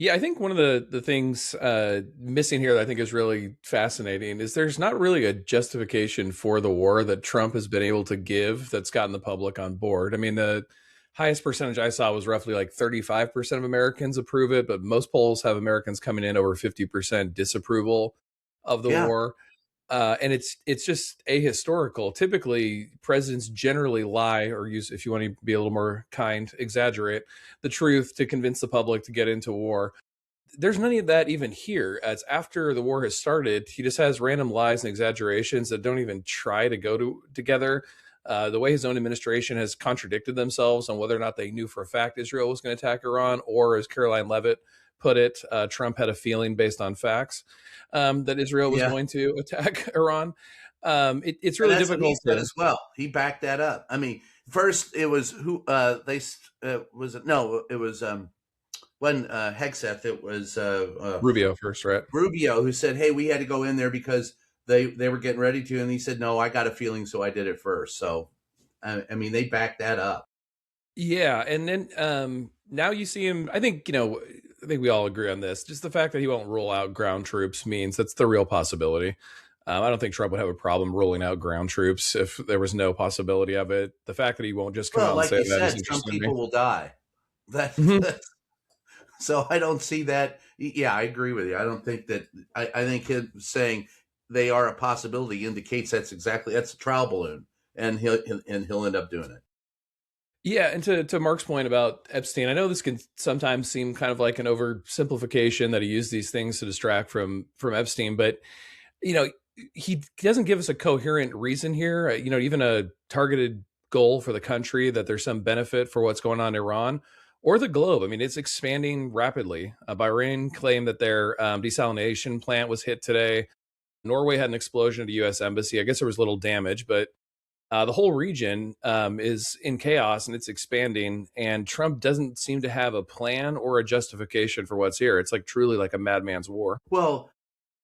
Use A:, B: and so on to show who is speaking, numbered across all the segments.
A: Yeah, I think one of the things missing here that I think is really fascinating is there's not really a justification for the war that Trump has been able to give that's gotten the public on board. I mean, the highest percentage I saw was roughly like 35% of Americans approve it, but most polls have Americans coming in over 50% disapproval of the
B: Yeah,
A: war. And it's just ahistorical. Typically, presidents generally lie or use, if you want to be a little more kind, exaggerate the truth to convince the public to get into war. There's none of that even here. As after the war has started, he just has random lies and exaggerations that don't even try to together. The way his own administration has contradicted themselves on whether or not they knew for a fact Israel was going to attack Iran, or as Caroline Levitt put it, Trump had a feeling based on facts that Israel was
B: yeah.
A: going to attack Iran. It's
B: And
A: really
B: that's what he
A: difficult
B: said
A: to.
B: as well. He backed that up. I mean, first it was who they was it no, it was when Hegseth, it was
A: Rubio first, right?
B: Rubio who said, "Hey, we had to go in there because they were getting ready to," and he said, "No, I got a feeling, so I did it first." So, I mean, they backed that up.
A: Yeah, and then now you see him. I think we all agree on this. Just the fact that he won't roll out ground troops means that's the real possibility. I don't think Trump would have a problem rolling out ground troops if there was no possibility of it. The fact that he won't just come
B: Well,
A: out and
B: like
A: say
B: you
A: that is
B: said, some
A: interesting to me.
B: people will die. That,
A: Mhm.
B: so I don't see that. Yeah, I agree with you. I don't think that. I think him saying they are a possibility indicates that's a trial balloon, and he'll end up doing it.
A: Yeah, and to Mark's point about Epstein, I know this can sometimes seem kind of like an oversimplification that he used these things to distract from Epstein, but you know, he doesn't give us a coherent reason here, even a targeted goal for the country that there's some benefit for what's going on in Iran or the globe. I mean, it's expanding rapidly. Bahrain claimed that their desalination plant was hit today. Norway had an explosion at a U.S. embassy. I guess there was little damage, but the whole region is in chaos and it's expanding. And Trump doesn't seem to have a plan or a justification for what's here. It's like truly like a madman's war.
B: Well,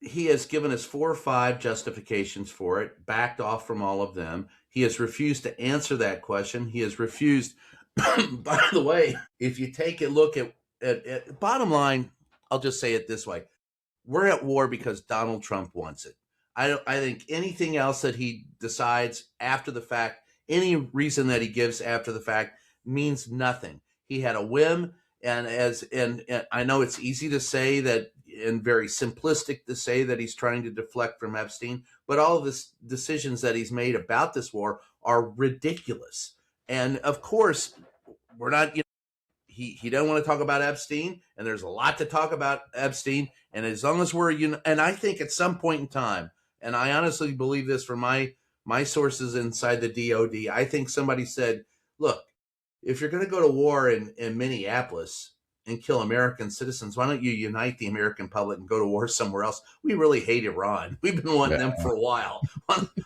B: he has given us 4 or 5 justifications for it, backed off from all of them. He has refused to answer that question. He has refused. By the way, if you take a look at bottom line, I'll just say it this way: we're at war because Donald Trump wants it. I think anything else that he decides after the fact, any reason that he gives after the fact, means nothing. He had a whim, and I know it's easy to say that, and very simplistic to say that he's trying to deflect from Epstein, but all of the decisions that he's made about this war are ridiculous. And of course, we're not. He doesn't want to talk about Epstein, and there's a lot to talk about Epstein. And as long as and I think at some point in time, and I honestly believe this from my sources inside the DoD, I think somebody said, "Look, if you're going to go to war in Minneapolis and kill American citizens, why don't you unite the American public and go to war somewhere else? We really hate Iran. We've been wanting
A: Yeah.
B: them for a while.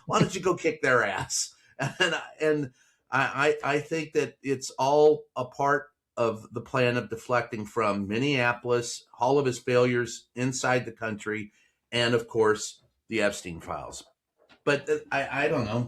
B: Why don't you go kick their ass?" And I think that it's all a part of the plan of deflecting from Minneapolis, all of his failures inside the country, and of course the Epstein files. But I don't know.